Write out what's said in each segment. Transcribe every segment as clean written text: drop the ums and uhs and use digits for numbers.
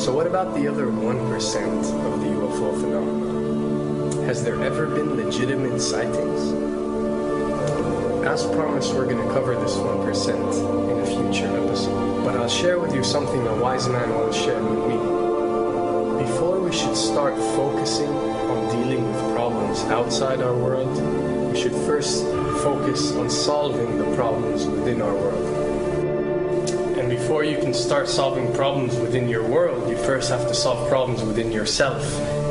So what about the other 1% of the UFO phenomenon? Has there ever been legitimate sightings? As promised, we're going to cover this 1% in a future episode. But I'll share with you something a wise man once shared with me. Before we should start focusing on dealing with problems outside our world, we should first focus on solving the problems within our world. And before you can start solving problems within your world, you first have to solve problems within yourself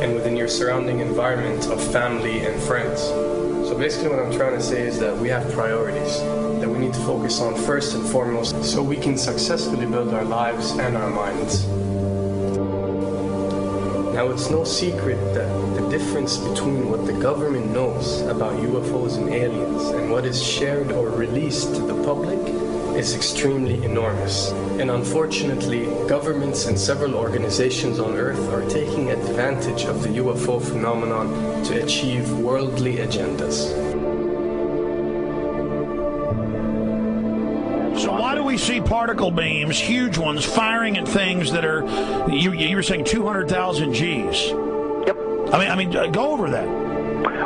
and within your surrounding environment of family and friends. So basically what I'm trying to say is that we have priorities that we need to focus on first and foremost so we can successfully build our lives and our minds. Now, it's no secret that the difference between what the government knows about UFOs and aliens and what is shared or released to the public is extremely enormous. And unfortunately, governments and several organizations on Earth are taking advantage of the UFO phenomenon to achieve worldly agendas. We see particle beams, huge ones, firing at things that are, you were saying 200,000 Gs. Yep. I mean, go over that.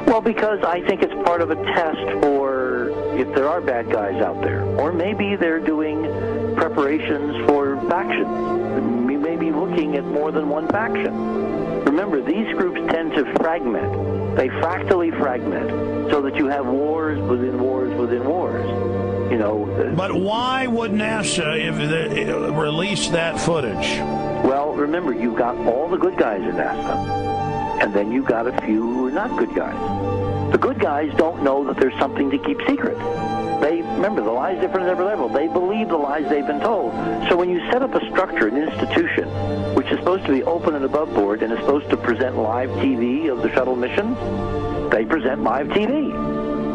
Well, because I think it's part of a test for if there are bad guys out there. Or maybe they're doing preparations for factions. We may be looking at more than one faction. Remember, these groups tend to fragment. They fractally fragment so that you have wars within wars within wars. You know, but why would NASA release that footage? Well, remember, you've got all the good guys in NASA, and then you've got a few who are not good guys. The good guys don't know that there's something to keep secret. Remember, the lie's different at every level. They believe the lies they've been told. So when you set up a structure, an institution, which is supposed to be open and above board and is supposed to present live TV of the shuttle missions, they present live TV.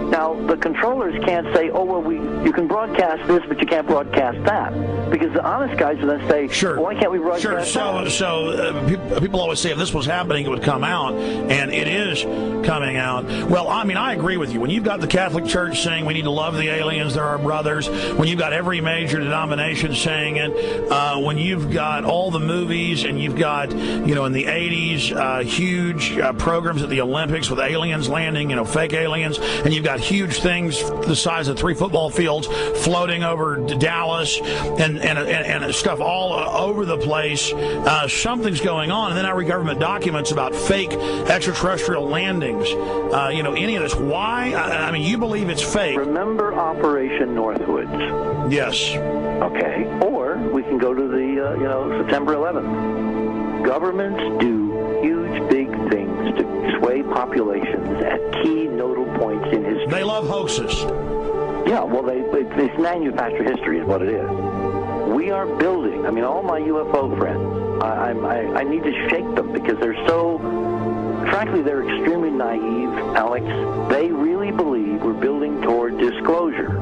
Now, the controllers can't say, oh, well, you can broadcast this, but you can't broadcast that. Because the honest guys will then say, sure. Well, why can't we broadcast that? So people always say if this was happening, it would come out, and it is coming out. Well, I mean, I agree with you. When you've got the Catholic Church saying we need to love the aliens, they're our brothers, when you've got every major denomination saying it, when you've got all the movies, and you've got, in the 80s, huge programs at the Olympics with aliens landing, fake aliens, and you've got huge things the size of 3 football fields floating over Dallas and stuff all over the place. Something's going on. And then I read government documents about fake extraterrestrial landings. Any of this. Why? I mean, you believe it's fake. Remember Operation Northwoods? Yes. Okay. Or we can go to the, September 11th. Governments do huge, big things to sway populations at key nodal points in history. They love hoaxes. Yeah, well, it's manufactured history is what it is. We are building, all my UFO friends, I need to shake them because they're so, frankly, they're extremely naive, Alex. They really believe we're building toward disclosure.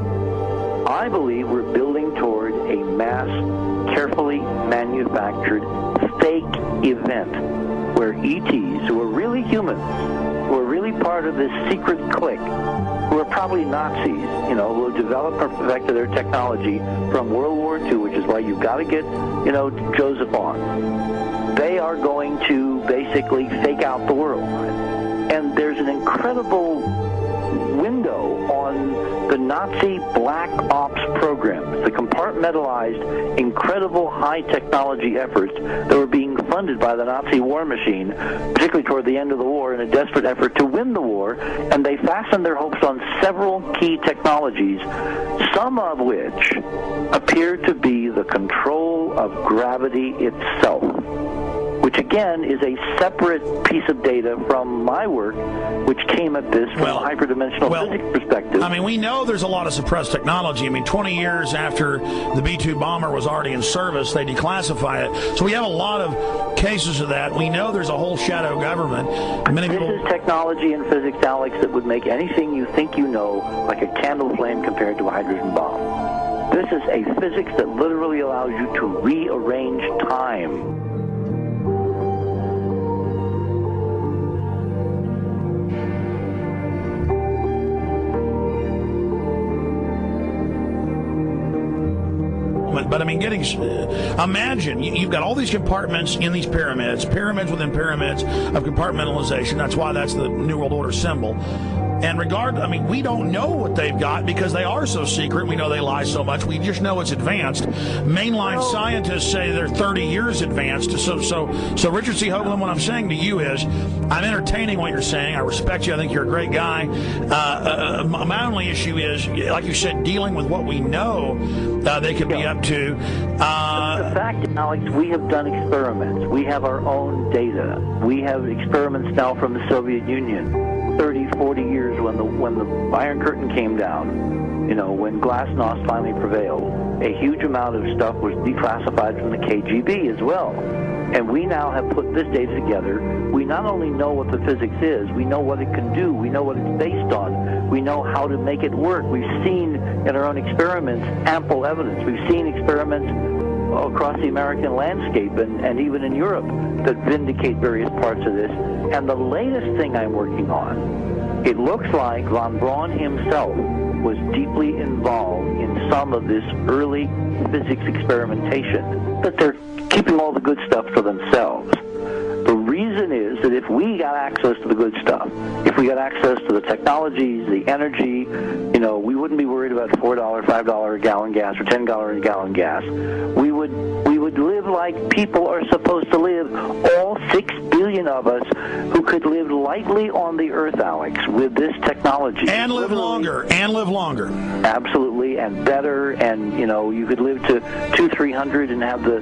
I believe we're building toward a mass, carefully manufactured fake event where ETs, who are really humans, who are really part of this secret clique, who are probably Nazis, who have developed or perfected their technology from World War II, which is why you've got to get, Joseph on. They are going to basically fake out the world. And there's an incredible window on the Nazi black ops programs, the compartmentalized, incredible high technology efforts that were being funded by the Nazi war machine, particularly toward the end of the war in a desperate effort to win the war, and they fastened their hopes on several key technologies, some of which appear to be the control of gravity itself, which again is a separate piece of data from my work, which came at this from a hyperdimensional physics perspective. I mean, we know there's a lot of suppressed technology. 20 years after the B-2 bomber was already in service, they declassify it. So we have a lot of cases of that. We know there's a whole shadow government. This is technology and physics, Alex, that would make anything you think you know like a candle flame compared to a hydrogen bomb. This is a physics that literally allows you to rearrange time. experiment. But I mean, imagine you've got all these compartments in these pyramids within pyramids of compartmentalization. That's why that's the New World Order symbol. And we don't know what they've got because they are so secret. We know they lie so much. We just know it's advanced. Mainline scientists say they're 30 years advanced. So Richard C. Hoagland, what I'm saying to you is, I'm entertaining what you're saying. I respect you. I think you're a great guy. My only issue is, like you said, dealing with what we know they could be up to. The fact, Alex, we have done experiments. We have our own data. We have experiments now from the Soviet Union. 30, 40 years when the Iron Curtain came down, when glasnost finally prevailed, a huge amount of stuff was declassified from the KGB as well. And we now have put this data together. We not only know what the physics is, we know what it can do, we know what it's based on, we know how to make it work. We've seen in our own experiments ample evidence. We've seen experiments across the American landscape and even in Europe that vindicate various parts of this. And the latest thing I'm working on, it looks like von Braun himself was deeply involved in some of this early physics experimentation, but they're keeping all the good stuff for themselves. The reason is that if we got access to the good stuff, if we got access to the technologies, the energy, we wouldn't be worried about $4, $5 a gallon gas or $10 a gallon gas. We would live like people are supposed to live, all 6 billion of us who could live lightly on the earth, Alex, with this technology. And live longer. Absolutely, and better, and you could live to 200-300 and have the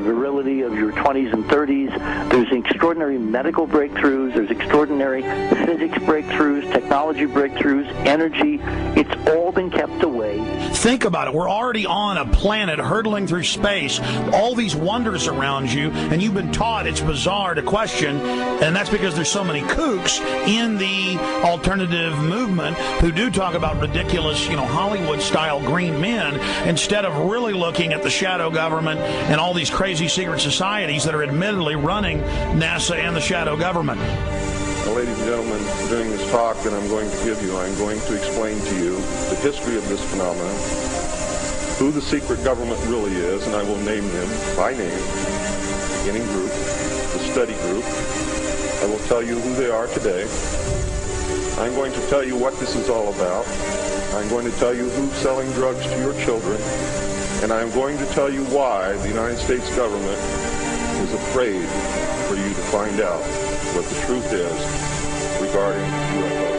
virility of your 20s and 30s. There's extraordinary medical breakthroughs, there's extraordinary physics breakthroughs, technology breakthroughs, energy. It's all been kept away. Think about it. We're already on a planet hurtling through space, all these wonders around you, and you've been taught it's bizarre to question, and that's because there's so many kooks in the alternative movement who do talk about ridiculous, Hollywood-style green men, instead of really looking at the shadow government and all these crazy secret societies that are admittedly running NASA and the shadow government. Well, ladies and gentlemen, during this talk that I'm going to give you, I'm going to explain to you the history of this phenomenon, who the secret government really is, and I will name them by name, the beginning group, the study group. I will tell you who they are today. I'm going to tell you what this is all about. I'm going to tell you who's selling drugs to your children, and I'm going to tell you why the United States government is afraid for you to find out what the truth is regarding UFOs.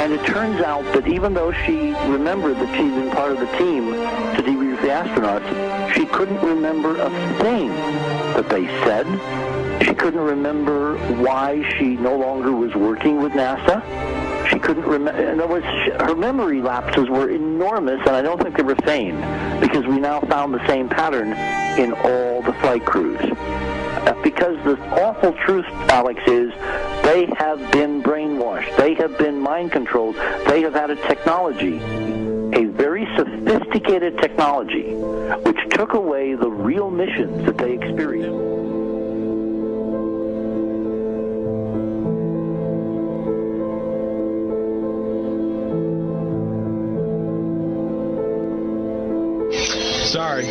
And it turns out that even though she remembered that she'd been part of the team to debrief the astronauts, she couldn't remember a thing that they said. She couldn't remember why she no longer was working with NASA. She couldn't remember. In other words, her memory lapses were enormous, and I don't think they were feigned, because we now found the same pattern in all the flight crews. Because the awful truth, Alex, is they have been brainwashed. They have been mind controlled. They have had a technology, a very sophisticated technology, which took away the real missions that they experienced. Sorry.